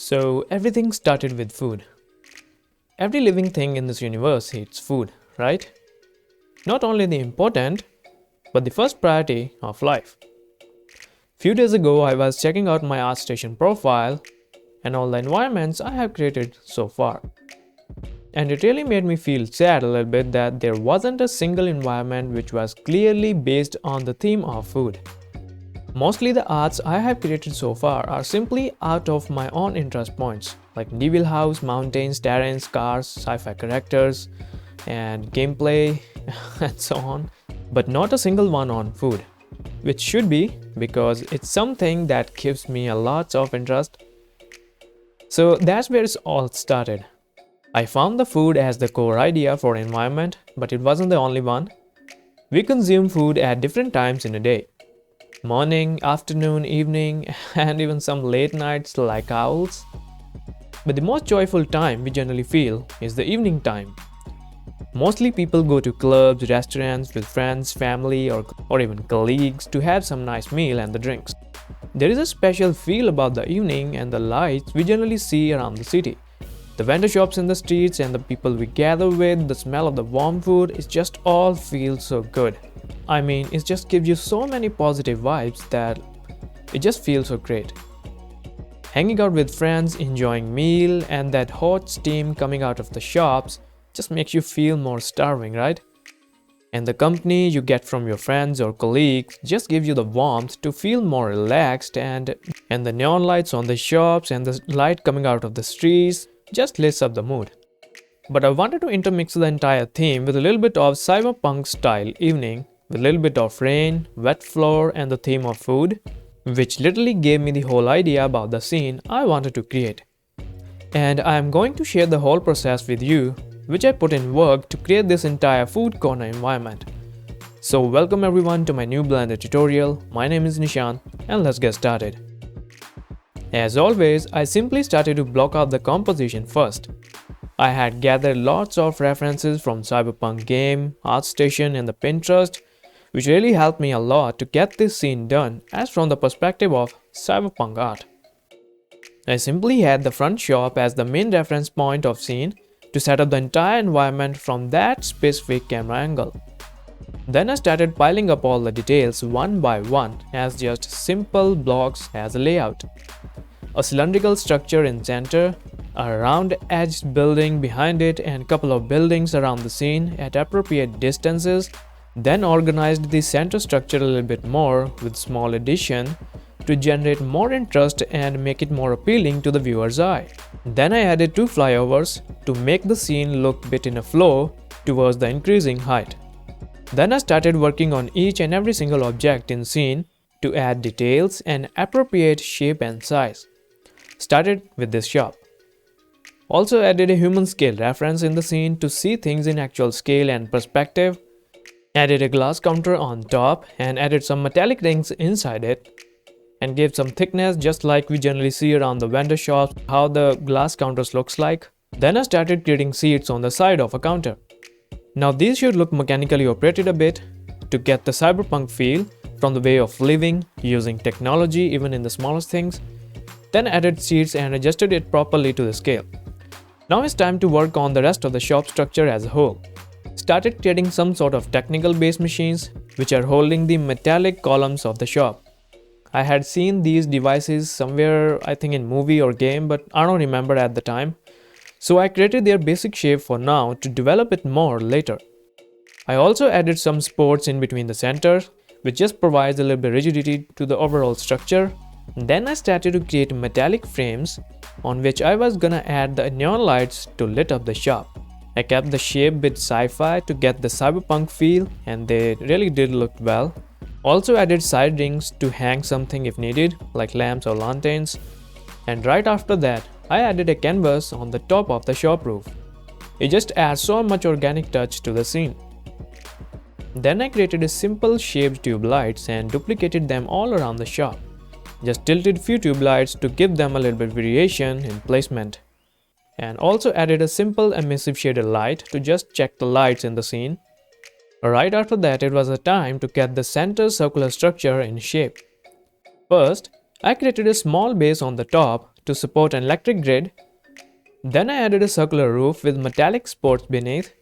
So everything started with food. Every living thing in this universe eats food, right? Not only the important, but the first priority of life. Few days ago, I was checking out my ArtStation profile and all the environments I have created so far. And it really made me feel sad a little bit that there wasn't a single environment which was clearly based on the theme of food. Mostly the arts I have created so far are simply out of my own interest points, like medieval house, mountains, terrains, cars, sci-fi characters, and gameplay, and so on. But not a single one on food, which should be because it's something that gives me a lot of interest. So that's where it all started. I found the food as the core idea for environment, but it wasn't the only one. We consume food at different times in a day. Morning, afternoon, evening, and even some late nights like owls. But the most joyful time we generally feel is the evening time. Mostly people go to clubs, restaurants with friends, family, or even colleagues to have some nice meal and the drinks. There is a special feel about the evening and the lights we generally see around the city. The vendor shops in the streets and the people we gather with, the smell of the warm food, it just all feels so good. I mean, it just gives you so many positive vibes that it just feels so great. Hanging out with friends, enjoying meal, and that hot steam coming out of the shops just makes you feel more starving, right? And the company you get from your friends or colleagues just gives you the warmth to feel more relaxed, and the neon lights on the shops and the light coming out of the streets just lifts up the mood. But I wanted to intermix the entire theme with a little bit of cyberpunk style evening, with a little bit of rain, wet floor, and the theme of food, which literally gave me the whole idea about the scene I wanted to create. And I am going to share the whole process with you, which I put in work to create this entire food corner environment. So welcome everyone to my new Blender tutorial. My name is Nishan, and let's get started. As always, I simply started to block out the composition first. I had gathered lots of references from Cyberpunk game, ArtStation, and the Pinterest, which really helped me a lot to get this scene done as from the perspective of cyberpunk art. I simply had the front shop as the main reference point of scene to set up the entire environment from that specific camera angle. Then I started piling up all the details one by one as just simple blocks as a layout. A cylindrical structure in center, a round-edged building behind it, and a couple of buildings around the scene at appropriate distances. Then organized the center structure a little bit more with small addition to generate more interest and make it more appealing to the viewer's eye. Then I added two flyovers to make the scene look bit in a flow towards the increasing height. Then I started working on each and every single object in scene to add details and appropriate shape and size. Started with this shop. Also added a human scale reference in the scene to see things in actual scale and perspective. Added a glass counter on top and added some metallic rings inside it and gave some thickness just like we generally see around the vendor shops how the glass counters looks like. Then I started creating seats on the side of a counter. Now these should look mechanically operated a bit to get the cyberpunk feel from the way of living using technology even in the smallest things. Then added seats and adjusted it properly to the scale. Now it's time to work on the rest of the shop structure as a whole. Started creating some sort of technical base machines which are holding the metallic columns of the shop. I had seen these devices somewhere, I think in movie or game, but I don't remember at the time. So I created their basic shape for now to develop it more later. I also added some supports in between the centers, which just provides a little bit rigidity to the overall structure. Then I started to create metallic frames on which I was gonna add the neon lights to lit up the shop. I kept the shape bit sci-fi to get the cyberpunk feel, and they really did look well. Also added side rings to hang something if needed, like lamps or lanterns. And right after that, I added a canvas on the top of the shop roof. It just adds so much organic touch to the scene. Then I created a simple shaped tube lights and duplicated them all around the shop. Just tilted few tube lights to give them a little bit variation in placement. And also added a simple emissive shaded light to just check the lights in the scene. Right after that, it was a time to get the center circular structure in shape. First, I created a small base on the top to support an electric grid. Then I added a circular roof with metallic supports beneath.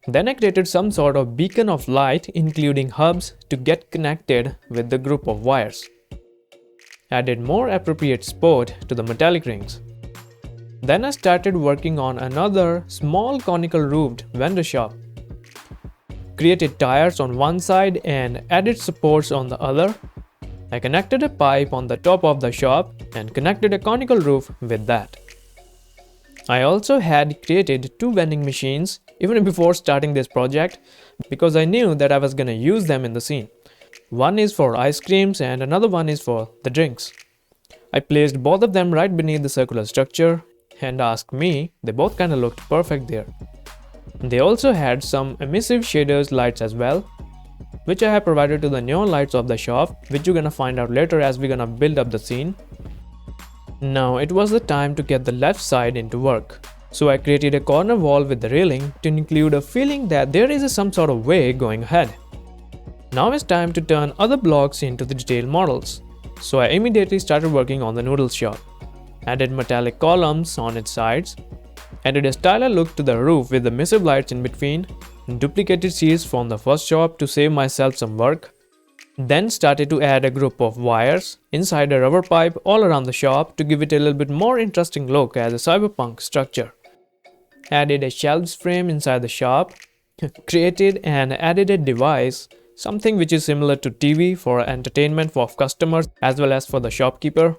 Then I created some sort of beacon of light including hubs to get connected with the group of wires. Added more appropriate support to the metallic rings. Then I started working on another small conical roofed vendor shop. Created tires on one side and added supports on the other. I connected a pipe on the top of the shop and connected a conical roof with that. I also had created 2 vending machines even before starting this project because I knew that I was gonna use them in the scene. One is for ice creams and another one is for the drinks. I placed both of them right beneath the circular structure, and ask me, they both kinda looked perfect there. They also had some emissive shaders lights as well, which I have provided to the neon lights of the shop, which you're gonna find out later as we're gonna build up the scene. Now it was the time to get the left side into work. So I created a corner wall with the railing to include a feeling that there is some sort of way going ahead. Now it's time to turn other blocks into the detailed models. So I immediately started working on the noodles shop. Added metallic columns on its sides, added a styler look to the roof with the emissive lights in between, duplicated seats from the first shop to save myself some work, then started to add a group of wires inside a rubber pipe all around the shop to give it a little bit more interesting look as a cyberpunk structure. Added a shelves frame inside the shop, created and added a device, something which is similar to TV for entertainment for customers as well as for the shopkeeper.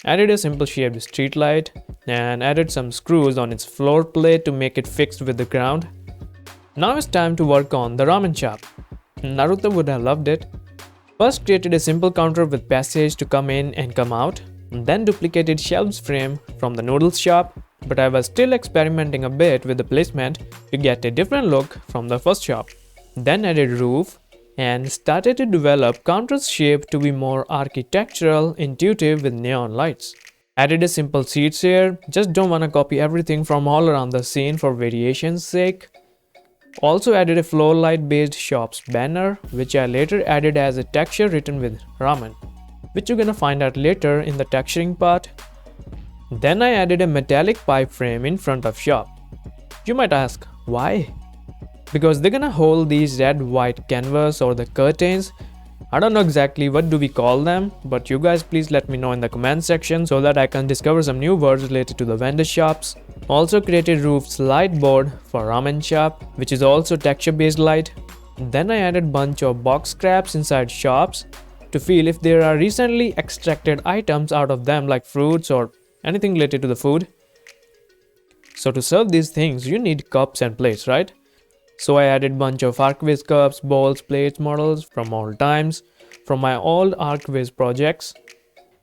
Added a simple shaped street light and added some screws on its floor plate to make it fixed with the ground. Now it's time to work on the ramen shop. Naruto would have loved it. First created a simple counter with passage to come in and come out, then duplicated shelves frame from the noodles shop, but I was still experimenting a bit with the placement to get a different look from the first shop. Then added roof and started to develop counter's shape to be more architectural, intuitive with neon lights. Added a simple seats here, just don't wanna copy everything from all around the scene for variation's sake. Also added a floor light based shop's banner, which I later added as a texture written with ramen, which you're gonna find out later in the texturing part. Then I added a metallic pipe frame in front of shop. You might ask, why? Because they're gonna hold these red white canvas or the curtains. I don't know exactly what do we call them, but you guys please let me know in the comment section so that I can discover some new words related to the vendor shops. Also created roof's light board for ramen shop, which is also texture based light. Then I added bunch of box scraps inside shops to feel if there are recently extracted items out of them like fruits or anything related to the food. So to serve these things you need cups and plates, right? So I added bunch of Archviz cups, bowls, plates models from all times from my old Archviz projects,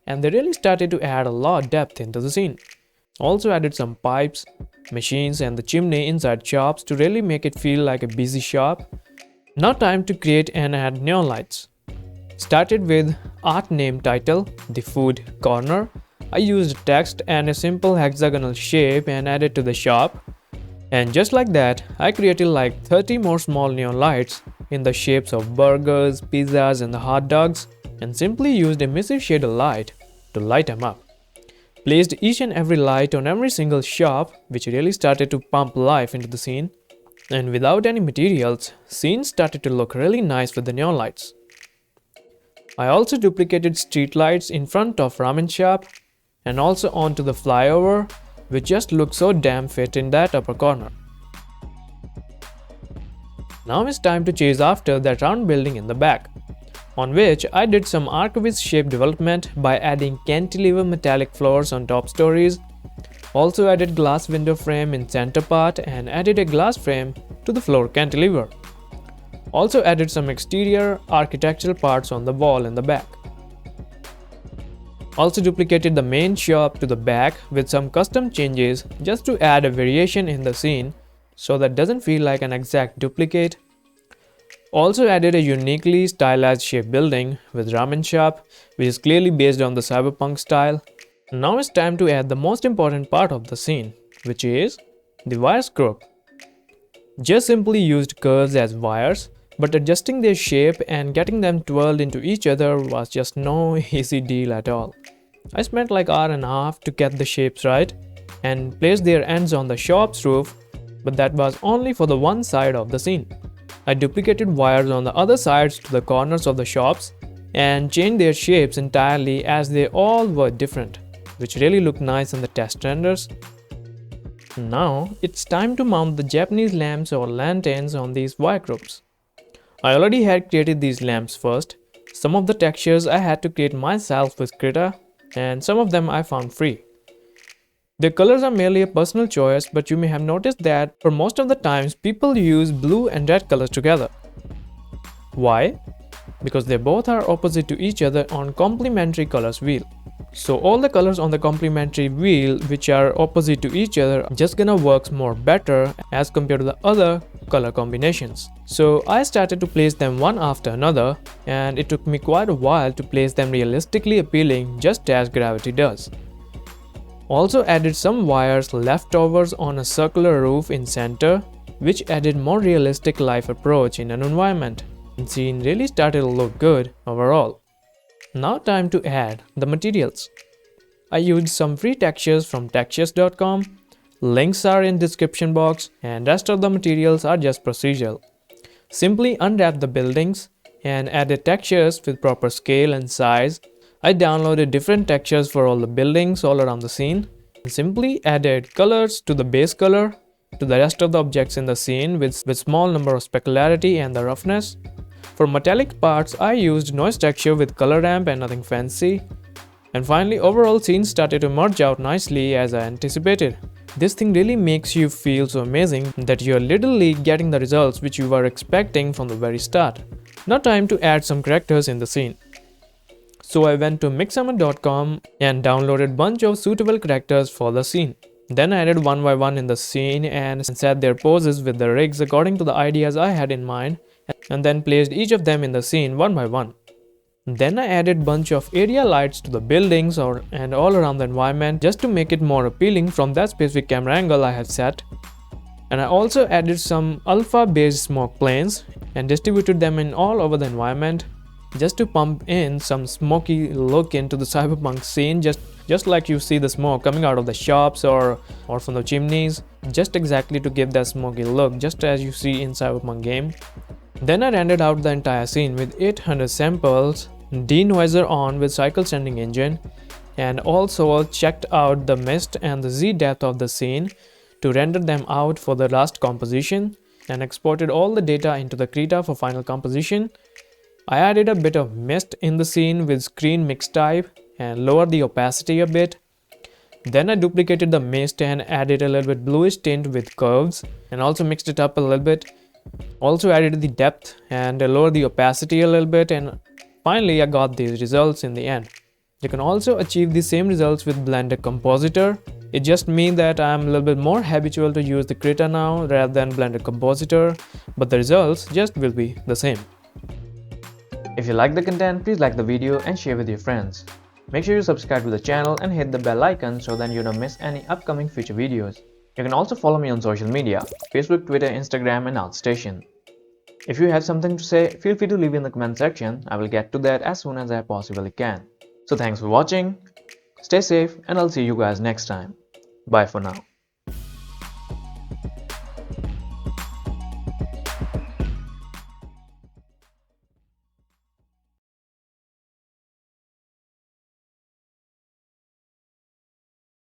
and they really started to add a lot of depth into the scene. Also added some pipes, machines and the chimney inside shops to really make it feel like a busy shop. Now time to create and add neon lights. Started with art name title, the food corner. I used text and a simple hexagonal shape and added to the shop. And just like that, I created like 30 more small neon lights in the shapes of burgers, pizzas and the hot dogs, and simply used a emissive shader light to light them up. Placed each and every light on every single shop, which really started to pump life into the scene. And without any materials, scene started to look really nice with the neon lights. I also duplicated street lights in front of ramen shop and also onto the flyover, which just looks so damn fit in that upper corner. Now it's time to chase after that round building in the back, on which I did some Archviz shape development by adding cantilever metallic floors on top stories. Also added glass window frame in center part and added a glass frame to the floor cantilever. Also added some exterior architectural parts on the wall in the back. Also duplicated the main shop to the back with some custom changes just to add a variation in the scene so that doesn't feel like an exact duplicate. Also added a uniquely stylized shape building with ramen shop, which is clearly based on the cyberpunk style. Now it's time to add the most important part of the scene, which is the wires group. Just simply used curves as wires, but adjusting their shape and getting them twirled into each other was just no easy deal at all. I spent like hour and a half to get the shapes right and placed their ends on the shop's roof, but that was only for the one side of the scene. I duplicated wires on the other sides to the corners of the shops and changed their shapes entirely as they all were different, which really looked nice in the test renders. Now it's time to mount the Japanese lamps or lanterns on these wire groups. I already had created these lamps first. Some of the textures I had to create myself with Krita, and some of them I found free. The colors are merely a personal choice, but you may have noticed that for most of the times people use blue and red colors together. Why? Because they both are opposite to each other on complementary colors wheel. So all the colors on the complementary wheel which are opposite to each other are just gonna work more better as compared to the other color combinations. So I started to place them one after another, and it took me quite a while to place them realistically appealing, just as gravity does. Also added some wires leftovers on a circular roof in center, which added more realistic life approach in an environment. The scene really started to look good overall. Now time to add the materials. I used some free textures from textures.com. Links are in description box, and rest of the materials are just procedural. Simply unwrap the buildings and added textures with proper scale and size. I downloaded different textures for all the buildings all around the scene and simply added colors to the base color to the rest of the objects in the scene with small number of specularity and the roughness. For metallic parts, I used noise texture with color ramp and nothing fancy. And finally, overall scene started to merge out nicely as I anticipated. This thing really makes you feel so amazing that you are literally getting the results which you were expecting from the very start. Now time to add some characters in the scene. So I went to mixammer.com and downloaded bunch of suitable characters for the scene. Then I added one by one in the scene and set their poses with the rigs according to the ideas I had in mind, and then placed each of them in the scene one by one. Then I added bunch of area lights to the buildings and all around the environment just to make it more appealing from that specific camera angle I had set. And I also added some alpha based smoke planes and distributed them in all over the environment just to pump in some smoky look into the cyberpunk scene, just like you see the smoke coming out of the shops or from the chimneys, just exactly to give that smoky look just as you see in cyberpunk game. Then I rendered out the entire scene with 800 samples, denoiser on with cycle sending engine, and also checked out the mist and the Z depth of the scene to render them out for the last composition, and exported all the data into the Krita for final composition. I added a bit of mist in the scene with screen mix type and lowered the opacity a bit. Then I duplicated the mist and added a little bit bluish tint with curves and also mixed it up a little bit. Also added the depth and lowered the opacity a little bit, and finally I got these results in the end. You can also achieve the same results with Blender Compositor. It just means that I'm a little bit more habitual to use the Krita now rather than Blender Compositor, but the results just will be the same. If you like the content, please like the video and share with your friends. Make sure you subscribe to the channel and hit the bell icon so that you don't miss any upcoming future videos. You can also follow me on social media, Facebook, Twitter, Instagram and ArtStation. If you have something to say, feel free to leave in the comment section. I will get to that as soon as I possibly can. So thanks for watching, stay safe, and I'll see you guys next time. Bye for now.